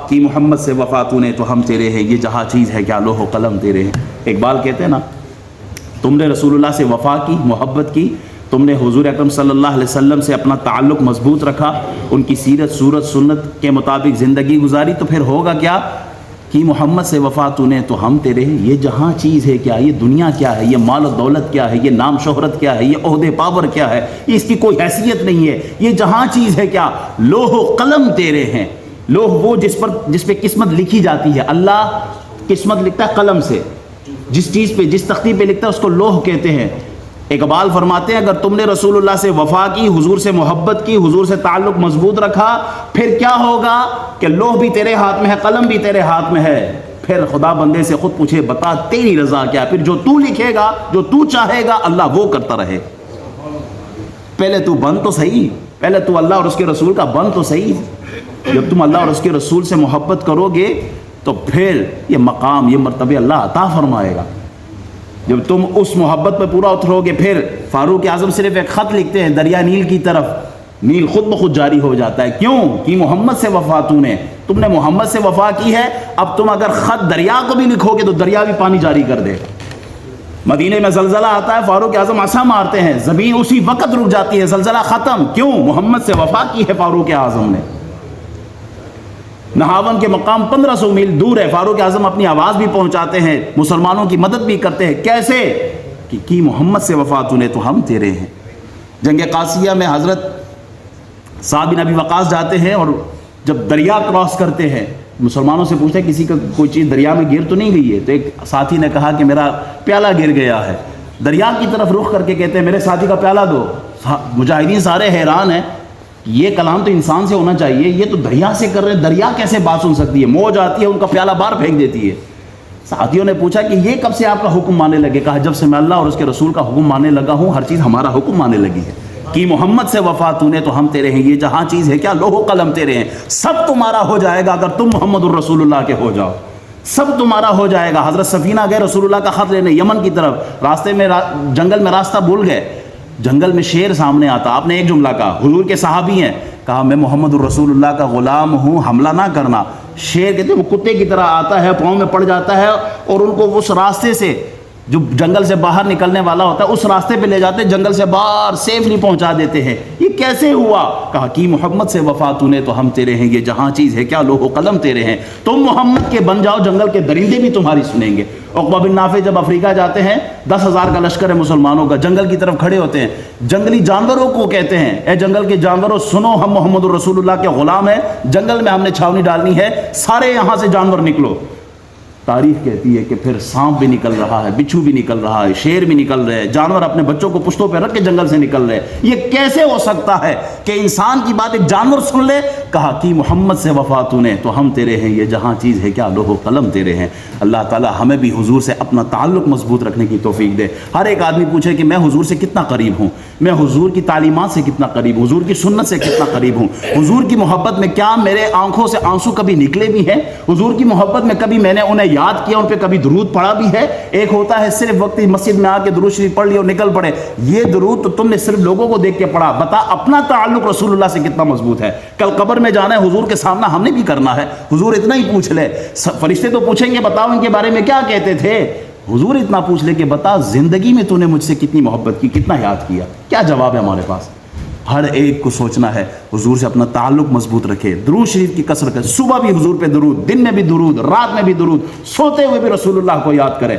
کہ محمد سے وفا تو نے تو ہم تیرے ہیں، یہ جہاں چیز ہے کیا لوح و قلم تیرے ہیں۔ اقبال کہتے ہیں نا، تم نے رسول اللہ سے وفا کی، محبت کی، تم نے حضور اکرم صلی اللہ علیہ وسلم سے اپنا تعلق مضبوط رکھا، ان کی سیرت صورت سنت کے مطابق زندگی گزاری، تو پھر ہوگا کیا کہ محمد سے وفا تو نے تو ہم تیرے ہیں، یہ جہاں چیز ہے کیا، یہ دنیا کیا ہے، یہ مال و دولت کیا ہے، یہ نام شہرت کیا ہے، یہ عہدے پاور کیا ہے، اس کی کوئی حیثیت نہیں ہے، یہ جہاں چیز ہے کیا لوح و قلم تیرے ہیں۔ لوح وہ جس پہ قسمت لکھی جاتی ہے، اللہ قسمت لکھتا ہے قلم سے، جس چیز پہ جس تختی پہ لکھتا ہے اس کو لوح کہتے ہیں۔ اقبال فرماتے ہیں اگر تم نے رسول اللہ سے وفا کی، حضور سے محبت کی، حضور سے تعلق مضبوط رکھا، پھر کیا ہوگا کہ لوح بھی تیرے ہاتھ میں ہے، قلم بھی تیرے ہاتھ میں ہے۔ پھر خدا بندے سے خود پوچھے بتا تیری رضا کیا، پھر جو تو لکھے گا، جو تو چاہے گا، اللہ وہ کرتا رہے۔ پہلے تو بن تو صحیح، پہلے تو اللہ اور اس کے رسول کا بن تو صحیح۔ جب تم اللہ اور اس کے رسول سے محبت کرو گے تو پھر یہ مقام، یہ مرتبہ اللہ عطا فرمائے گا۔ جب تم اس محبت پہ پورا اترو گے، پھر فاروق اعظم صرف ایک خط لکھتے ہیں دریا نیل کی طرف، نیل خود بخود جاری ہو جاتا ہے۔ کیوں؟ کہ محمد سے وفا تم نے محمد سے وفا کی ہے، اب تم اگر خط دریا کو بھی لکھو گے تو دریا بھی پانی جاری کر دے۔ مدینے میں زلزلہ آتا ہے، فاروق اعظم عصا مارتے ہیں، زمین اسی وقت رک جاتی ہے، زلزلہ ختم۔ کیوں؟ محمد سے وفا کی ہے فاروق اعظم نے۔ نہاون کے مقام 1500 میل دور ہے، فاروق اعظم اپنی آواز بھی پہنچاتے ہیں، مسلمانوں کی مدد بھی کرتے ہیں۔ کیسے؟ کہ کی محمد سے وفا نے تو ہم تیرے ہیں۔ جنگ قادسیہ میں حضرت سعد بن ابی وقاص جاتے ہیں اور جب دریا کراس کرتے ہیں، مسلمانوں سے پوچھتے ہیں کسی کا کوئی چیز دریا میں گر تو نہیں گئی ہے؟ تو ایک ساتھی نے کہا کہ میرا پیالہ گر گیا ہے۔ دریا کی طرف رخ کر کے کہتے ہیں میرے ساتھی کا پیالہ دو۔ مجاہدین سارے حیران ہیں، یہ کلام تو انسان سے ہونا چاہیے، یہ تو دریا سے کر رہے، دریا کیسے بات سن سکتی ہے؟ موج آتی ہے، ان کا پیالہ باہر پھینک دیتی ہے۔ ساتھیوں نے پوچھا کہ یہ کب سے آپ کا حکم ماننے لگے؟ کہا جب سے میں اللہ اور اس کے رسول کا حکم ماننے لگا ہوں، ہر چیز ہمارا حکم ماننے لگی ہے۔ کہ محمد سے وفا نے تو ہم تیرے ہیں، یہ جہاں چیز ہے کیا لوح و قلم تیرے ہیں۔ سب تمہارا ہو جائے گا اگر تم محمد الرسول اللہ کے ہو جاؤ، سب تمہارا ہو جائے گا۔ حضرت سفینہ گئے رسول اللہ کا خط لینے یمن کی طرف، راستے میں جنگل میں راستہ بھول گئے، جنگل میں شیر سامنے آتا، آپ نے ایک جملہ کہا، حضور کے صحابی ہیں، کہا میں محمد الرسول اللہ کا غلام ہوں، حملہ نہ کرنا۔ شیر کہتے ہیں وہ کتے کی طرح آتا ہے، پاؤں میں پڑ جاتا ہے اور ان کو اس راستے سے جو جنگل سے باہر نکلنے والا ہوتا ہے اس راستے پہ لے جاتے، جنگل سے باہر سیفلی پہنچا دیتے ہیں۔ یہ کیسے ہوا؟ کہا کہ محمد سے وفا نے تو ہم تیرے ہیں، یہ جہاں چیز ہے کیا لوح و قلم تیرے ہیں۔ تم محمد کے بن جاؤ، جنگل کے درندے بھی تمہاری سنیں گے۔ عقبہ بن نافع جب افریقہ جاتے ہیں، 10,000 کا لشکر ہے مسلمانوں کا، جنگل کی طرف کھڑے ہوتے ہیں، جنگلی جانوروں کو کہتے ہیں اے جنگل کے جانوروں سنو، ہم محمد الرسول اللہ کے غلام ہیں، جنگل میں ہم نے چھاونی ڈالنی ہے، سارے یہاں سے جانور نکلو۔ تاریخ کہتی ہے کہ پھر سانپ بھی نکل رہا ہے، بچھو بھی نکل رہا ہے، شیر بھی نکل رہے ہیں، جانور اپنے بچوں کو پشتوں پہ رکھ کے جنگل سے نکل رہے ہیں۔ یہ کیسے ہو سکتا ہے کہ انسان کی بات ایک جانور سن لے؟ کہا کہ محمد سے وفا نے تو ہم تیرے ہیں، یہ جہاں چیز ہے کیا لوح و قلم تیرے ہیں۔ اللہ تعالی ہمیں بھی حضور سے اپنا تعلق مضبوط رکھنے کی توفیق دے۔ ہر ایک آدمی پوچھے کہ میں حضور سے کتنا قریب ہوں، میں حضور کی تعلیمات سے کتنا قریب ہوں، حضور کی سنت سے کتنا قریب ہوں، حضور کی محبت میں کیا میرے آنکھوں سے آنسو کبھی نکلے بھی ہیں، حضور کی محبت میں کبھی میں نے انہیں یاد کیا، ان پہ کبھی درود پڑھا بھی ہے۔ ایک ہوتا ہے صرف وقت مسجد میں آ کے درود شریف پڑھ لیا اور نکل پڑے، یہ درود تو تم نے صرف لوگوں کو دیکھ کے پڑھا۔ بتا اپنا تعلق رسول اللہ سے کتنا مضبوط ہے۔ کل قبر میں جانا ہے، حضور کے سامنا ہم نے بھی کرنا ہے، حضور اتنا ہی پوچھ لے۔ فرشتے تو پوچھیں گے بتاؤ ان کے بارے میں کیا کہتے تھے، حضور اتنا پوچھ لے کہ بتا زندگی میں تو نے مجھ سے کتنی محبت کی، کتنا یاد کیا۔ کیا جواب ہے ہمارے پاس؟ ہر ایک کو سوچنا ہے حضور سے اپنا تعلق مضبوط رکھے، درود شریف کی کثرت کرے، صبح بھی حضور پہ درود، دن میں بھی درود، رات میں بھی درود، سوتے ہوئے بھی رسول اللہ کو یاد کرے۔